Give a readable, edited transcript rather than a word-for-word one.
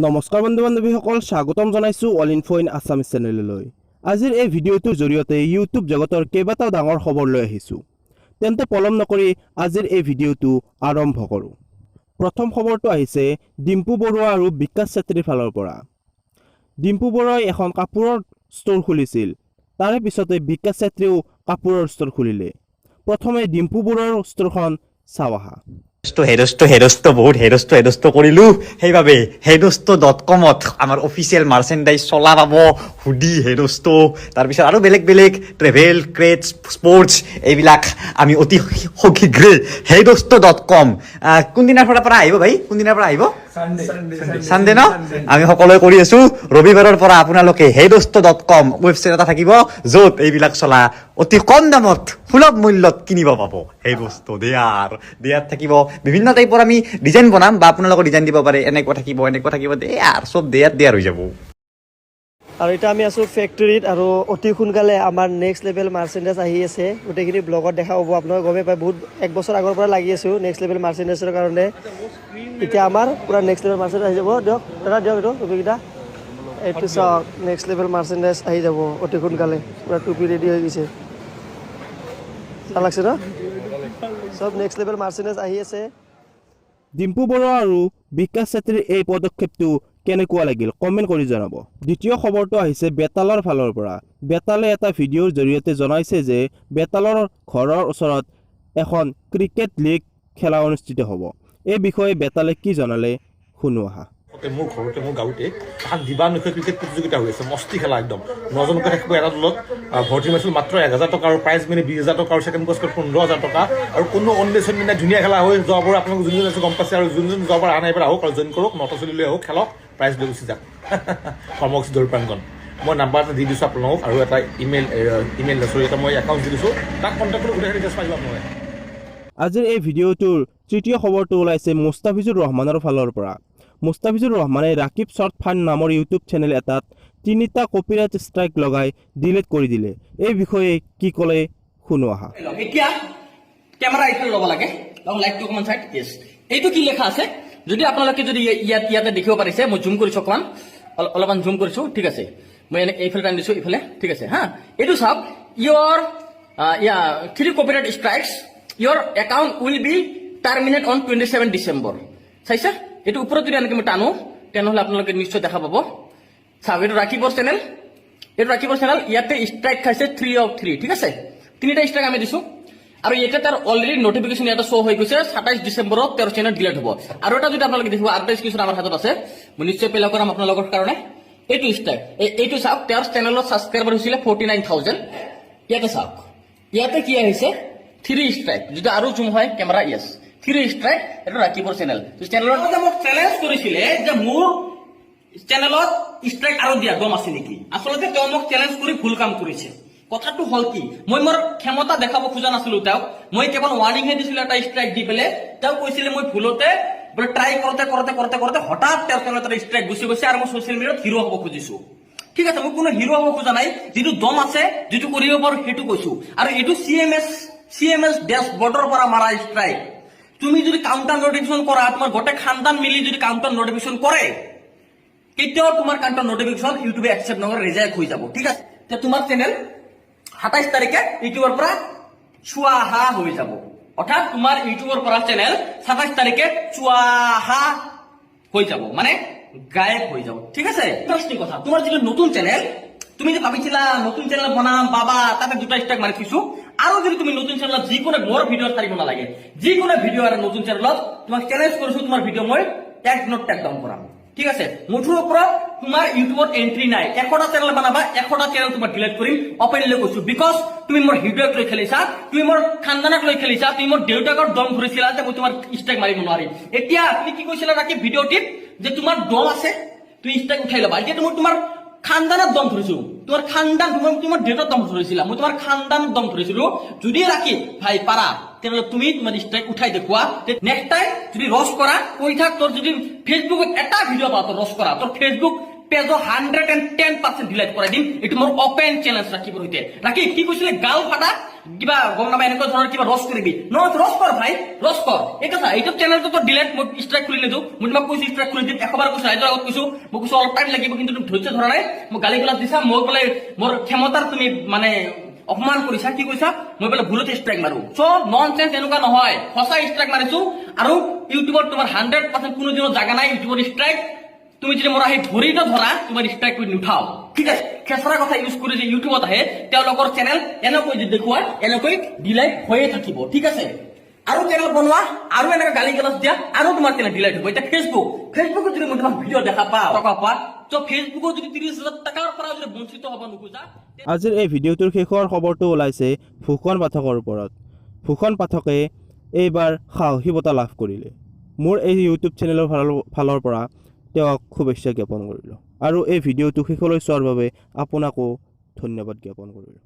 নমস্কাৰ বন্ধু বান্ধৱীসকল, স্বাগতম জনাইছোঁ অল ইনফো ইন আছামিজ চেনেললৈ। আজিৰ এই ভিডিঅ'টোৰ জৰিয়তে ইউটিউব জগতৰ কেইবাটাও ডাঙৰ খবৰ লৈ আহিছোঁ। তেন্তে পলম নকৰি আজিৰ এই ভিডিঅ'টো আৰম্ভ কৰোঁ। প্ৰথম খবৰটো আহিছে ডিম্পু বৰুৱা আৰু বিকাশ চেত্ৰীৰ ফালৰ পৰা। ডিম্পু বৰুৱাই এখন কাপোৰৰ ষ্ট'ৰ খুলিছিল, তাৰে পিছতে বিকাশ চেত্ৰীয়েও কাপোৰৰ ষ্ট'ৰ খুলিলে। প্ৰথমে ডিম্পু বৰুৱাৰ ষ্ট'ৰখন চাওঁ আহা। হেৰষ্ট বহুত হেৰষ্ট কৰিলো, সেইবাবে হেৰষ্ট.comত আমাৰ অফিচিয়েল মাৰ্চেণ্ডাইজ চলা পাব, হুডি হেৰষ্ট, তাৰপিছত আৰু বেলেগ বেলেগ ট্ৰেভেল ক্ৰেটছ স্পৰ্টছ এইবিলাক আমি অতি শীঘ্ৰে হেৰষ্ট.com কোনদিনাৰ পৰা আহিব ভাই, কোনদিনাৰ পৰা আহিব? চানডে ন? আমি সকলোৱে কৰি আছো ৰবিবাৰৰ পৰা আপোনালোকে হেৰষ্ট.com ৱেবছাইট এটা থাকিব য'ত এইবিলাক চলা অতি কম দামত সুলভ মূল্যত কিনিব পাব। হেৰষ্ট দেয়াৰ থাকিব, বিভিন্ন টাইপৰ আমি ডিজাইন বনাম বা আপোনালোকৰ ডিজাইন দিব পাৰে, এনেকুৱা থাকিব দেয়াৰ চব দেয়াৰ হৈ যাব। আৰু এতিয়া আমি আছোঁ ফেক্টৰীত, আৰু অতি সোনকালে আমাৰ নেক্সট লেভেল মাৰ্চেণ্ডাইজ আহি আছে। গোটেইখিনি ব্লগত দেখা পাব, আপোনালোকে গমেই পায়। বহুত এক বছৰ আগৰ পৰা লাগি আছোঁ নেক্সট লেভেল মাৰ্চেণ্ডাইজৰ কাৰণে। এতিয়া আমাৰ পূৰা নেক্সট লেভেল মাৰ্চেণ্ডাইজ আহি যাব। দিয়ক দাদা, দিয়ক এইটো টুপিকেইটা, এইটো চাওক, নেক্সট লেভেল মাৰ্চেণ্ডাইজ আহি যাব অতি সোনকালে। পূৰা টুপি ৰেডি হৈ গৈছে, ভাল লাগছে ন? চব নেক্সট লেভেল মাৰ্চেণ্ডাইজ আহি আছে। ডিম্পু বৰুৱা আৰু বিকাশ চেত্ৰীৰ এই পদক্ষেপটো কেনেকুৱা লাগিল কমেণ্ট কৰি জনাব। দ্বিতীয় খবৰটো আহিছে বেতালৰ ফালৰ পৰা। বেতালে এটা ভিডিঅ'ৰ জৰিয়তে জনাইছে যে বেতালৰ ঘৰৰ ওচৰত এখন ক্ৰিকেট লীগ খেলা অনুষ্ঠিত হ'ব। এই বিষয়ে বেতালে কি জনালে শুনো আহা। মোৰ ঘৰতে, মোৰ গাঁৱতে এখন দিবানৈশে ক্ৰিকেট প্ৰতিযোগিতা হৈ আছে, মস্তি খেলা একদম। 9জনকৈ থাকিব এটা দলত, ভৰ্তি মাৰিছিল মাত্ৰ 1,000 টকা, আৰু প্ৰাইজ মানি 20,000 টকা, আৰু ছেকেণ্ড পুৰস্কাৰ 15,000 টকা, আৰু কোনো অন্বেষণ নাই। ধুনীয়া খেলা হয়। যোৱাবাৰ আপোনালোক যোনজন আছে গম পাইছে, আৰু যোনজন যোৱাবাৰ অহা নাই এবাৰ আহক আৰু জইন কৰক, 9টা চলিলৈ আহক, খেলক, প্ৰাইজ লৈ গুচি যাওক। কৰ্মসূচী দৌৰপাংগন মই নাম্বাৰ এটা দি দিছোঁ আপোনালোকক, আৰু এটা ইমেইল এটা মই একাউণ্ট দি দিছোঁ, তাক কণ্টেক্ট কৰি গোটেইখিনি ডিটেইলছ পাই যাব আপোনালোকে। আজিৰ এই ভিডিঅ'টোৰ তৃতীয় খবৰটো ওলাইছে মুস্তাফিজুৰ ৰহমানৰ ফালৰ পৰা। মুস্তাফিজুৰ ৰহমানে ৰাকিব শ্বৰ্ট ফান নামৰ ইউটিউব চেনেল এটাত 3টা কপিৰাইট ষ্ট্ৰাইক লগাই ডিলিট কৰি দিলে। এই বিষয়ে কি ক'লে শুনো আহা। এতিয়া কেমেৰা এইটো ল'ব লাগে, লাইটটো অকমান চাইড, ইয়েছ। এইটো কি লেখা আছে যদি আপোনালোকে যদি ইয়াতে দেখিব পাৰিছে, মই জুম কৰিছো অকমান, অলপমান জুম কৰিছো, ঠিক আছে। মই এইফালে টানি দিছো, এইফালে, ঠিক আছে হা। এইটো চাওক, your 3 copyright strikes, your account will be terminated on 27 December. চাইছে? এইটো ওপৰত যদি এনেকৈ মই টানো, তেনেহ'লে আপোনালোকে নিশ্চয় দেখা পাব। চাওক, এইটো ৰাকিবৰ চেনেল, ইয়াতে ষ্ট্ৰাইক খাইছে 3 of 3, ঠিক আছে। 3টা ষ্ট্ৰাইক আমি দিছো, আৰু ইয়াতে তাৰ অলৰেডি নটিফিকেশ্যন ইয়াতে শ্ব' হৈ গৈছে 27 ডিচেম্বৰত তেওঁৰ চেনেল ডিলিট হ'ব। আৰু এটা যদি আপোনালোকে দেখিব, আৰু এটা স্ক্ৰীনশ্বট আমাৰ হাতত আছে, মই নিশ্চয় প্লে কৰাম আপোনালোকৰ কাৰণে। এইটো ষ্ট্ৰাইক, এইটো চাওক, তেওঁৰ চেনেলত ছাবস্ক্ৰাইবাৰ হৈছিলে 49,000। ইয়াতে চাওক, ইয়াতে কি আহিছে 3 ষ্ট্ৰাইক। যদি আৰু জুম হয় কেমেৰা, য়েছ, 3 ষ্ট্ৰাইক। এইটো ৰাকিবৰ চেনেল। চেনেলত মোক চেলেঞ্জ কৰিছিলে যে মোৰ চেনেলত ষ্ট্ৰাইক আৰু দিয়া দম আছে নেকি। আচলতে তেওঁ মোক চেলেঞ্জ কৰি ভুল কাম কৰিছে। কথাটো হ'ল কি, মই মোৰ ক্ষমতা দেখাব খোজা নাছিলো তেওঁক, মই কেৱল ৱাৰ্ণিংহে দিছিলো এটা ষ্ট্ৰাইক দি পেলাই। তেওঁ কৈছিলে মই ভুলতে বোলে ট্ৰাই কৰোতে হঠাৎ তেওঁৰ চেনেলত এটা ষ্ট্ৰাইক গুচি গৈছে, আৰু মই ছচিয়েল মিডিয়াত হিৰো হ'ব খুজিছো। ঠিক আছে, মই কোনো হিৰো হ'ব খোজা নাই, যিটো দম আছে, যিটো কৰিব পাৰো সেইটো কৈছো। আৰু এইটো CMS ডেছবৰ্ডৰ পৰা মাৰা ষ্ট্ৰাইক। তুমি যদি কাউণ্টাৰ নটিফিকেশ্যন কৰা, তোমাৰ গোটেই খানদান মিলি যদি কাউণ্টাৰ নটিফিকেশ্যন কৰে, কেতিয়াও তোমাৰ কাউণ্টাৰ নটিফিকেশ্যন ইউটিউবে একচেপ্ট নকৰে, ৰিজেক্ট হৈ যাব, ঠিক আছে। তোমাৰ চেনেল 27 তাৰিখে ইউটিউবৰ পৰা চুৱাহা হৈ যাব। অৰ্থাৎ তোমাৰ ইউটিউবৰ পৰা চেনেল 27 তাৰিখে চুৱাহা হৈ যাব, মানে গায়ব হৈ যাব, ঠিক আছে। ইণ্টাৰেষ্টিং কথা, তোমাৰ যিটো নতুন চেনেল, তুমি যে ভাবিছিলা নতুন চেনেল বনাম বাবা, তাতে 2টা ষ্ট্ৰাইক মাৰি থৈছো। আৰু যদি তুমি নতুন চেনেলত যিকোনো মোৰ ভিডিঅ' থাকিব নালাগে, যিকোনো ভিডিঅ' আৰু নতুন চেনেলত তোমাক চেলেঞ্জ কৰিছো, তোমাৰ ভিডিঅ' মই 1 মিনিট টেক ডাউন কৰাম, ঠিক আছে। মুঠৰ ওপৰত তোমাৰ ইউটিউবত এন্ট্ৰি নাই। 100টা চেনেল বনাবা, 100টা চেনেল তোমাৰ ডিলিট কৰিম, অপেনলি কৈছো। বিকজ তুমি মোৰ ভিডিঅ'ক লৈ খেলিছা, তুমি মোৰ খানদানক লৈ খেলিছা, তুমি মোৰ দেউতাকৰ দম ধৰিছিলা যে মই তোমাৰ ষ্ট্ৰাইক মাৰিব নোৱাৰিম। এতিয়া তুমি কি কৈছিলা ৰাকি ভিডিঅ'টিত যে তোমাৰ দম আছে, তুমি ষ্ট্ৰাইক উঠাই ল'বা। এতিয়া তোমাৰ খানদানত দম ধৰিছো, তোমাৰ খানদান, তোমাৰ দেউতাৰ দম ধৰিছিলা, মই তোমাৰ খানদান দম ধৰিছিলো। যদি ৰাখি ভাই পাৰা, তেনেহ'লে তুমি তোমাৰ ষ্ট্ৰাইক উঠাই দেখুওৱা। নেক্সট টাইম যদি ৰছ কৰা কৈ থাক, তোৰ যদি ফেচবুকত এটা ভিডিঅ' পাওঁ তোৰ ৰছ কৰা, তোৰ ফেচবুক পেজৰ 110% ডিলাইট কৰাই দিম এইটো মোৰ অপেন চ্যালেঞ্জ ৰাখিবৰ সৈতে ৰাখি কি কৈছিলে গাল ফাটা কিবা গম নাপাই এনেকুৱা ধৰণৰ কিবা ৰস কৰিবি ৰস কৰ ভাই ৰস কৰ এই কথা ইউটিউব চেনেলটো তো ডিলেট মই ষ্ট্ৰাইক খুলি নিদিওঁ মই তোমাক কৈছো ষ্ট্ৰাইক খুলি দিম 100 বাৰ কৈছো ৰাইজৰ আগত কৈছো মই কৈছো অলপ টাইম লাগিব কিন্তু তুমি ধৈৰ্য ধৰা নাই মই গালি গালাজ দিছা মই বোলে মোৰ ক্ষমতাৰ তুমি মানে অপমান কৰিছা কি কৈছা মই বোলে ভুলতে ষ্ট্ৰাইক মাৰো চ' ননসেন্স এনেকুৱা নহয় সঁচা ষ্ট্ৰাইক মাৰিছো আৰু ইউটিউবত তোমাৰ 100% কোনো দিনৰ জাগা নাই ইউটিউবৰ ষ্ট্ৰাইক তুমি যদি মোৰ আহি ধৰিটো ধৰা তোমাৰ ষ্ট্ৰাইক কৰি নুঠাও ঠিক আছে খেচৰা কথা ইউজ কৰি যে ইউটিউবত আহে তেওঁলোকৰ চেনেল এনেকৈ যে দেখুৱাই এনেকৈ ডিলাইট হৈয়ে থাকিব ঠিক আছে আৰু চেনেল বনোৱা আৰু এনেকৈ গালি গালাজ দিয়া আৰু তোমাৰ চেনেল ডিলাইট হ'ব এতিয়া ফেচবুকত যদি মই তোমাক ভিডিঅ' দেখা পাওঁ টকা পোৱা তো ফেচবুকত যদি 30,000 টকাৰ পৰা যদি বঞ্চিত হ'ব নোখোজা আজিৰ এই ভিডিঅ'টোৰ শেষৰ খবৰটো ওলাইছে ফুকন পাঠকৰ ওপৰত ফুকন পাঠকে এইবাৰ সাহসী বঁটা লাভ কৰিলে মোৰ এই ইউটিউব চেনেলৰ ফালৰ পৰা তেওঁক শুভেচ্ছা জ্ঞাপন কৰিলোঁ আৰু এই ভিডিঅ'টো শেষলৈ চোৱাৰ বাবে আপোনাকো ধন্যবাদ জ্ঞাপন কৰিলোঁ।